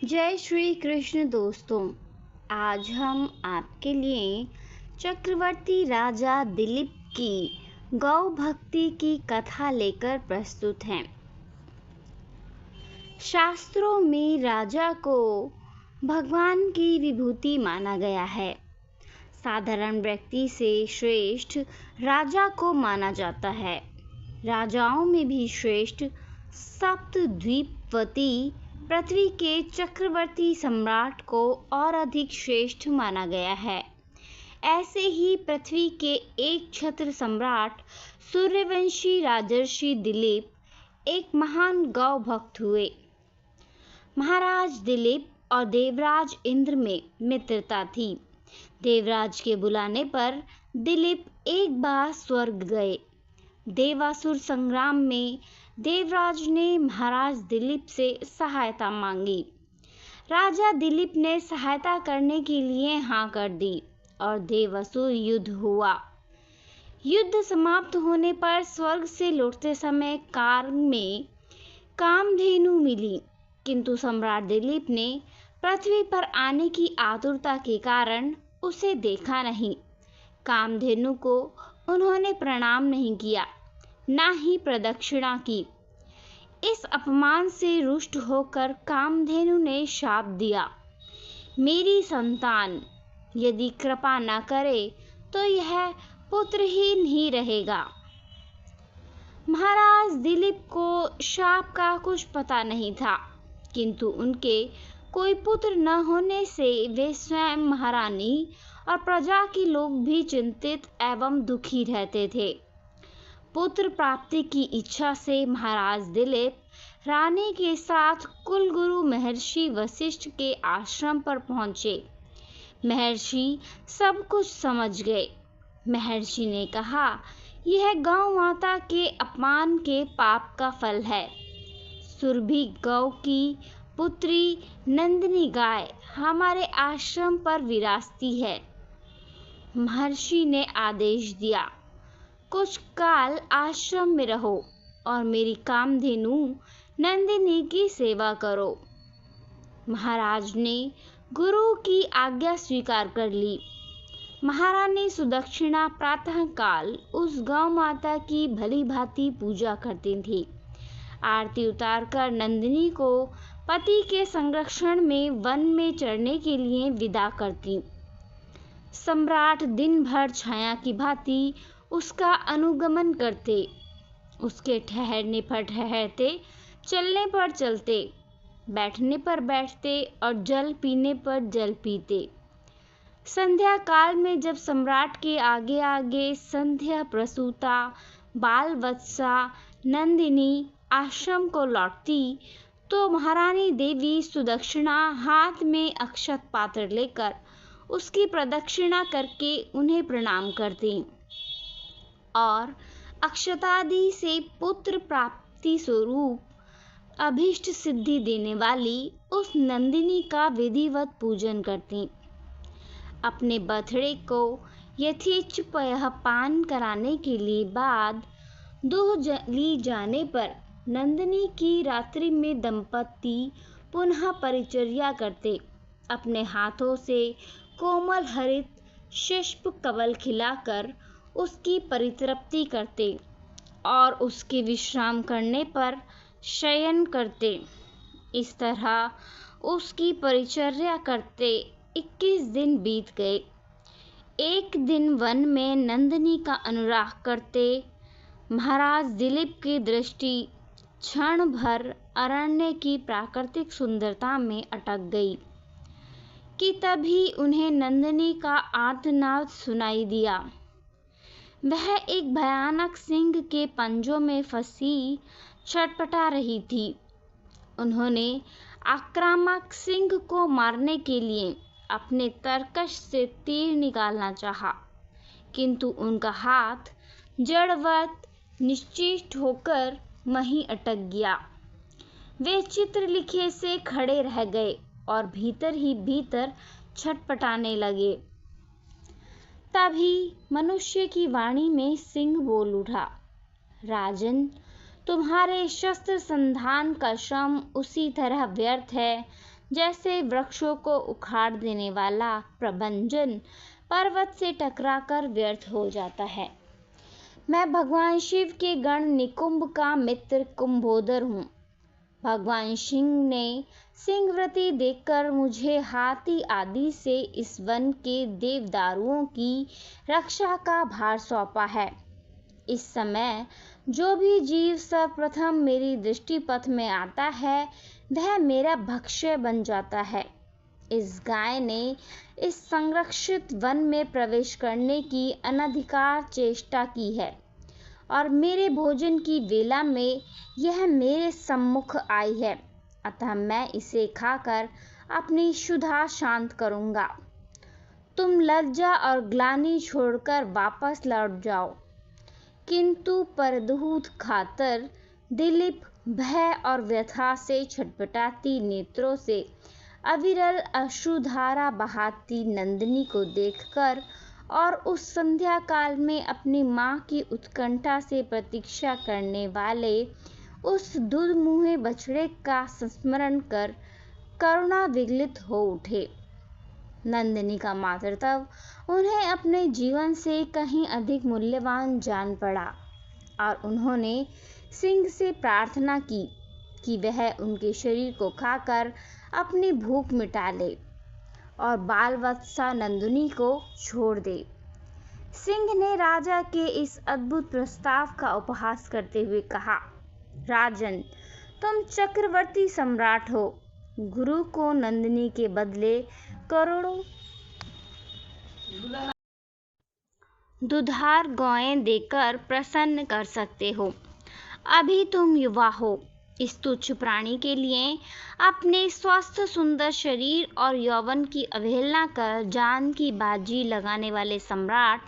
जय श्री कृष्ण दोस्तों। आज हम आपके लिए चक्रवर्ती राजा दिलीप की गौ भक्ति की कथा लेकर प्रस्तुत हैं। शास्त्रों में राजा को भगवान की विभूति माना गया है। साधारण व्यक्ति से श्रेष्ठ राजा को माना जाता है। राजाओं में भी श्रेष्ठ सप्तद्वीपवती पृथ्वी के चक्रवर्ती सम्राट को और अधिक श्रेष्ठ माना गया है। ऐसे ही पृथ्वी के एक छत्र सम्राट सूर्यवंशी राजर्षि दिलीप एक महान गौ भक्त हुए। महाराज दिलीप और देवराज इंद्र में मित्रता थी। देवराज के बुलाने पर दिलीप एक बार स्वर्ग गए। देवासुर संग्राम में देवराज ने महाराज दिलीप से सहायता मांगी। राजा दिलीप ने सहायता करने के लिए हाँ कर दी और देवासुर युद्ध हुआ। युद्ध समाप्त होने पर स्वर्ग से लौटते समय कार में कामधेनु मिली, किंतु सम्राट दिलीप ने पृथ्वी पर आने की आतुरता के कारण उसे देखा नहीं। कामधेनु को उन्होंने प्रणाम नहीं किया, ना ही प्रदक्षिणा की। इस अपमान से रुष्ट होकर कामधेनु ने शाप दिया, मेरी संतान यदि कृपा न करे तो यह पुत्रहीन ही रहेगा। महाराज दिलीप को शाप का कुछ पता नहीं था, किंतु उनके कोई पुत्र न होने से वे स्वयं महारानी और प्रजा के लोग भी चिंतित एवं दुखी रहते थे। पुत्र प्राप्ति की इच्छा से महाराज दिलीप रानी के साथ कुलगुरु महर्षि वशिष्ठ के आश्रम पर पहुंचे। महर्षि सब कुछ समझ गए। महर्षि ने कहा, यह गौ माता के अपमान के पाप का फल है। सुरभि गौ की पुत्री नंदिनी गाय हमारे आश्रम पर विराजती है। महर्षि ने आदेश दिया, कुछ काल आश्रम में रहो और मेरी कामधेनु नंदिनी की सेवा करो। महाराज ने गुरु की आज्ञा स्वीकार कर ली। महारानी सुदक्षिणा प्रातः काल उस गौ माता की भली भांति पूजा करती थी। आरती उतारकर नंदिनी को पति के संरक्षण में वन में चरने के लिए विदा करती। सम्राट दिन भर छाया की भांति उसका अनुगमन करते, उसके ठहरने पर ठहरते, चलने पर चलते, बैठने पर बैठते और जल पीने पर जल पीते। संध्या काल में जब सम्राट के आगे आगे संध्या प्रसूता बाल वत्सा नंदिनी आश्रम को लौटती, तो महारानी देवी सुदक्षिणा हाथ में अक्षत पात्र लेकर उसकी प्रदक्षिणा करके उन्हें प्रणाम करती और अक्षतादि से पुत्र प्राप्ति स्वरूप अभीष्ट सिद्धि देने वाली उस नंदिनी का विधिवत पूजन करती। अपने बर्थडे को यथेच्छ पान कराने के लिए बाद दूध ली जाने पर नंदिनी की रात्रि में दंपति पुनः परिचर्या करते। अपने हाथों से कोमल हरित पुष्प कवल खिलाकर उसकी परितृप्ति करते और उसके विश्राम करने पर शयन करते। इस तरह उसकी परिचर्या करते 21 दिन बीत गए। एक दिन वन में नंदिनी का अनुराग करते महाराज दिलीप की दृष्टि क्षण भर अरण्य की प्राकृतिक सुंदरता में अटक गई कि तभी उन्हें नंदिनी का आर्तनाद सुनाई दिया। वह एक भयानक सिंह के पंजों में फंसी छटपटा रही थी। उन्होंने आक्रामक सिंह को मारने के लिए अपने तरकश से तीर निकालना चाहा, किंतु उनका हाथ जड़वत निश्चेष्ट होकर वहीं अटक गया। वे चित्रलिखे से खड़े रह गए और भीतर ही भीतर छटपटाने लगे। तभी मनुष्य की वाणी में सिंह बोल उठा, राजन, तुम्हारे शस्त्र संधान का श्रम उसी तरह व्यर्थ है जैसे वृक्षों को उखाड़ देने वाला प्रभंजन पर्वत से टकराकर व्यर्थ हो जाता है। मैं भगवान शिव के गण निकुंभ का मित्र कुंभोदर हूँ। भगवान सिंह ने सिंहवृत्ति देखकर मुझे हाथी आदि से इस वन के देवदारुओं की रक्षा का भार सौंपा है। इस समय जो भी जीव सर्वप्रथम मेरी दृष्टि पथ में आता है वह मेरा भक्ष्य बन जाता है। इस गाय ने इस संरक्षित वन में प्रवेश करने की अनधिकार चेष्टा की है और मेरे भोजन की वेला में यह मेरे सम्मुख आई है, अतः मैं इसे खाकर अपनी क्षुधा शांत करूंगा। तुम लज्जा और ग्लानि छोड़कर वापस लौट जाओ। किंतु परदूत खातर दिलीप भय और व्यथा से छटपटाती नेत्रों से अविरल अश्रुधारा बहाती नंदिनी को देखकर और उस संध्या काल में अपनी माँ की उत्कंठा से प्रतीक्षा करने वाले उस दूध मुँहे बछड़े का संस्मरण कर करुणा विगलित हो उठे। नंदिनी का मातृत्व उन्हें अपने जीवन से कहीं अधिक मूल्यवान जान पड़ा और उन्होंने सिंह से प्रार्थना की कि वह उनके शरीर को खाकर अपनी भूख मिटा ले और बाल वत्सा नंदिनी को छोड़ दे। सिंह ने राजा के इस अद्भुत प्रस्ताव का उपहास करते हुए कहा, राजन, तुम चक्रवर्ती सम्राट हो, गुरु को नंदिनी के बदले करोड़ों दुधार गौएं देकर प्रसन्न कर सकते हो। अभी तुम युवा हो। इस तुच्छ प्राणी के लिए अपने स्वस्थ सुंदर शरीर और यौवन की अवहेलना कर जान की बाजी लगाने वाले सम्राट,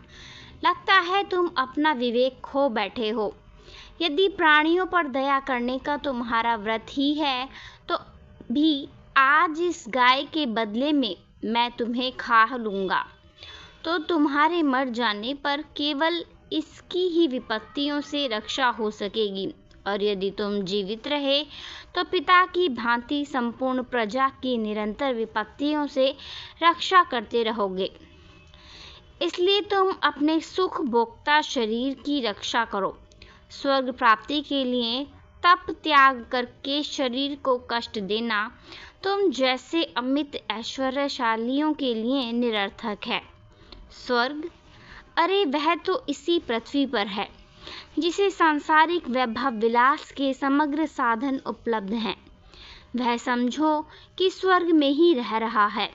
लगता है तुम अपना विवेक खो बैठे हो। यदि प्राणियों पर दया करने का तुम्हारा व्रत ही है तो भी आज इस गाय के बदले में मैं तुम्हें खा लूंगा, तो तुम्हारे मर जाने पर केवल इसकी ही विपत्तियों से रक्षा हो सकेगी, और यदि तुम जीवित रहे तो पिता की भांति संपूर्ण प्रजा की निरंतर विपत्तियों से रक्षा करते रहोगे। इसलिए तुम अपने सुख भोक्ता शरीर की रक्षा करो। स्वर्ग प्राप्ति के लिए तप त्याग करके शरीर को कष्ट देना तुम जैसे अमित ऐश्वर्यशालियों के लिए निरर्थक है। स्वर्ग, अरे वह तो इसी पृथ्वी पर है जिसे सांसारिक वैभव विलास के समग्र साधन उपलब्ध हैं। वह समझो कि स्वर्ग में ही रह रहा है।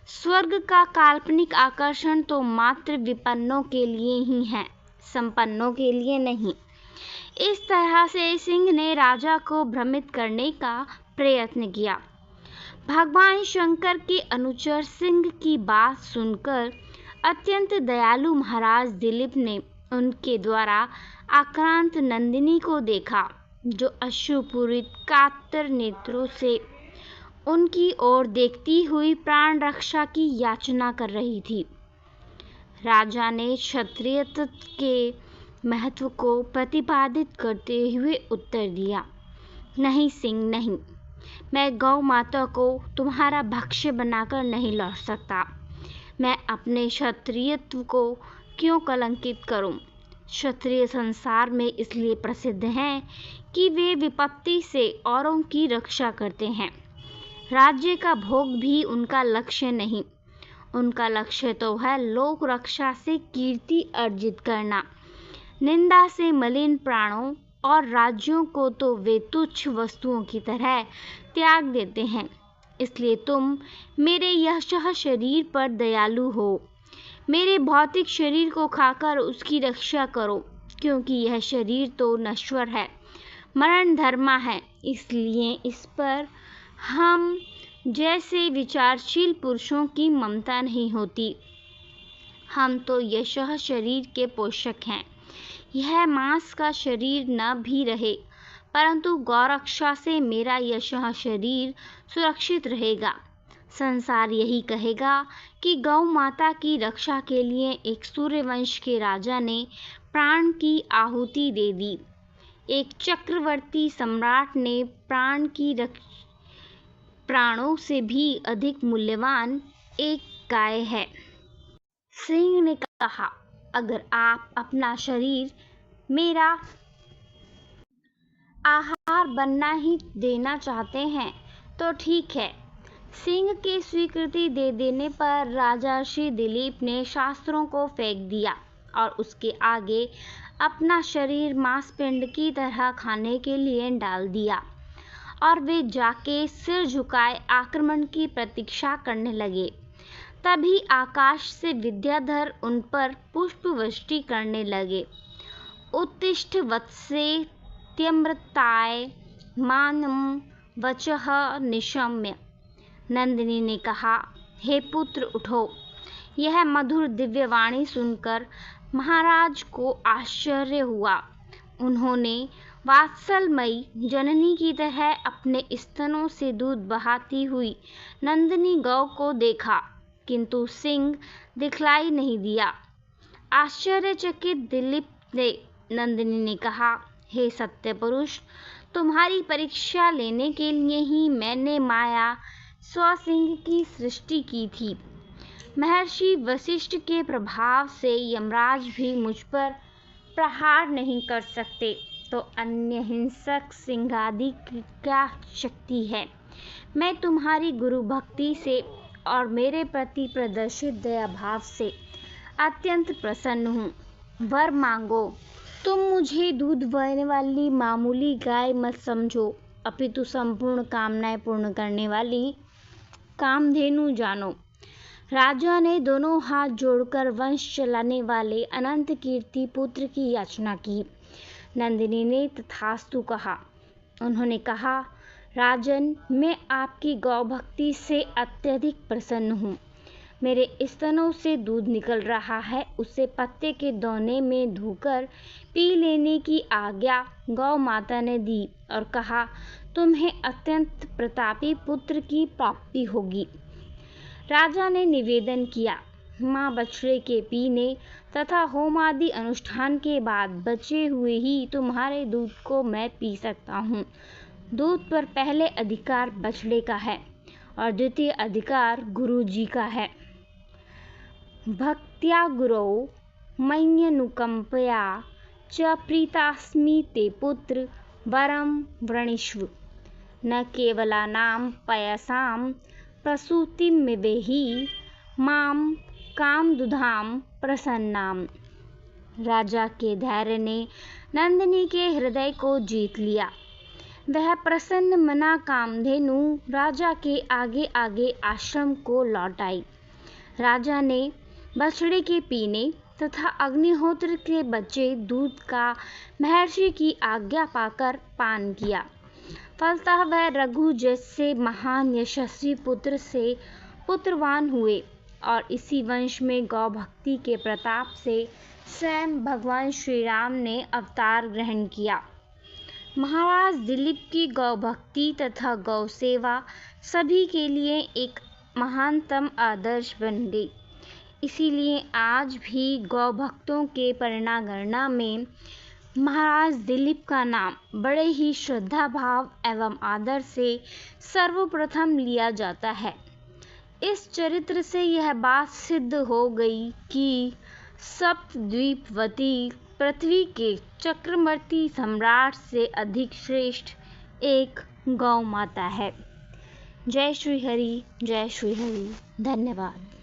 स्वर्ग का काल्पनिक आकर्षण तो मात्र विपन्नों के लिए ही है, संपन्नों के लिए नहीं। इस तरह से सिंह ने राजा को भ्रमित करने का प्रयत्न किया। भगवान शंकर के अनुचर सिंह की बात सुनकर अत्यंत दयालु महाराज दिलीप ने उनके द्वारा आक्रांत नंदिनी को देखा, जो अश्रुपूरित कातर नेत्रों से उनकी ओर देखती हुई प्राण रक्षा की याचना कर रही थी। राजा ने क्षत्रियत्व के महत्व को प्रतिपादित करते हुए उत्तर दिया, नहीं सिंह नहीं, मैं गौ माता को तुम्हारा भक्ष्य बनाकर नहीं लौट सकता। मैं अपने क्षत्रियत्व को क्यों कलंकित करूं? क्षत्रिय संसार में इसलिए प्रसिद्ध हैं कि वे विपत्ति से औरों की रक्षा करते हैं। राज्य का भोग भी उनका लक्ष्य नहीं, उनका लक्ष्य तो है लोक रक्षा से कीर्ति अर्जित करना। निंदा से मलिन प्राणों और राज्यों को तो वे तुच्छ वस्तुओं की तरह त्याग देते हैं। इसलिए तुम मेरे यशः शरीर पर दयालु हो। मेरे भौतिक शरीर को खाकर उसकी रक्षा करो, क्योंकि यह शरीर तो नश्वर है, मरण धर्मा है। इसलिए इस पर हम जैसे विचारशील पुरुषों की ममता नहीं होती। हम तो यशः शरीर के पोषक हैं। यह मांस का शरीर न भी रहे, परंतु गौरक्षा से मेरा यशः शरीर सुरक्षित रहेगा। संसार यही कहेगा कि गौ माता की रक्षा के लिए एक सूर्यवंश के राजा ने प्राण की आहुति दे दी। एक चक्रवर्ती सम्राट ने प्राणों से भी अधिक मूल्यवान एक गाय है। सिंह ने कहा, अगर आप अपना शरीर मेरा आहार बनना ही देना चाहते हैं तो ठीक है। सिंह की स्वीकृति दे देने पर राजा श्री दिलीप ने शास्त्रों को फेंक दिया और उसके आगे अपना शरीर मांसपिंड की तरह खाने के लिए डाल दिया और वे जाके सिर झुकाए आक्रमण की प्रतीक्षा करने लगे। तभी आकाश से विद्याधर उन पर पुष्पवृष्टि करने लगे। उत्तिष्ठ वत्से त्यम्रताय मानम वचः निशम्य। नंदिनी ने कहा, हे पुत्र उठो। यह मधुर दिव्यवाणी सुनकर महाराज को आश्चर्य हुआ। उन्होंने वात्सलमयी जननी की तरह अपने स्तनों से दूध बहाती हुई नंदिनी गौ को देखा, किंतु सिंह दिखलाई नहीं दिया। आश्चर्यचकित दिलीप ने नंदिनी ने कहा, हे सत्य पुरुष, तुम्हारी परीक्षा लेने के लिए ही मैंने माया स्वसिंह की सृष्टि की थी। महर्षि वशिष्ठ के प्रभाव से यमराज भी मुझ पर प्रहार नहीं कर सकते, तो अन्य हिंसक सिंहादि की क्या शक्ति है। मैं तुम्हारी गुरु भक्ति से और मेरे प्रति प्रदर्शित दया भाव से अत्यंत प्रसन्न हूँ। वर मांगो। तुम मुझे दूध देने वाली मामूली गाय मत समझो, अपितु संपूर्ण कामनाएं पूर्ण करने वाली कामधेनु जानो। राजा ने दोनों हाथ जोड़कर वंश चलाने वाले अनंत कीर्ति पुत्र की याचना की। नंदिनी ने तथास्तु कहा। उन्होंने कहा, राजन, मैं आपकी गौ भक्ति से अत्यधिक प्रसन्न हूँ। मेरे स्तनों से दूध निकल रहा है, उसे पत्ते के दोने में धोकर पी लेने की आज्ञा गौ माता ने दी और कहा, तुम्हें अत्यंत प्रतापी पुत्र की प्राप्ति होगी। राजा ने निवेदन किया, माँ बछड़े के पीने तथा होमादि अनुष्ठान के बाद बचे हुए ही तुम्हारे दूध को मैं पी सकता हूँ। दूध पर पहले अधिकार बछड़े का है और द्वितीय अधिकार गुरु जी का है। भक्त्या गुरौ मय्यनुकंपया च प्रीतास्मि ते पुत्र वरम वृणीष्व। न केवलानां पयसां प्रसूतिमिवेहि मां कामदुधां प्रसन्नाम। राजा के धैर्य ने नंदिनी के हृदय को जीत लिया। वह प्रसन्न मना कामधेनु राजा के आगे आगे आश्रम को लौट आई। राजा ने बछड़े के पीने तथा अग्निहोत्र के बचे दूध का महर्षि की आज्ञा पाकर पान किया। फलतः वह रघु जैसे महान यशस्वी पुत्र से पुत्रवान हुए और इसी वंश में गौ भक्ति के प्रताप से स्वयं भगवान श्री राम ने अवतार ग्रहण किया। महाराज दिलीप की गौ भक्ति तथा गौ सेवा सभी के लिए एक महानतम आदर्श बन गई। इसीलिए आज भी गौ भक्तों के परिगणना में महाराज दिलीप का नाम बड़े ही श्रद्धा भाव एवं आदर से सर्वप्रथम लिया जाता है। इस चरित्र से यह बात सिद्ध हो गई कि सप्तद्वीपवती पृथ्वी के चक्रवर्ती सम्राट से अधिक श्रेष्ठ एक गौ माता है। जय श्री हरि, जय श्री हरि। धन्यवाद।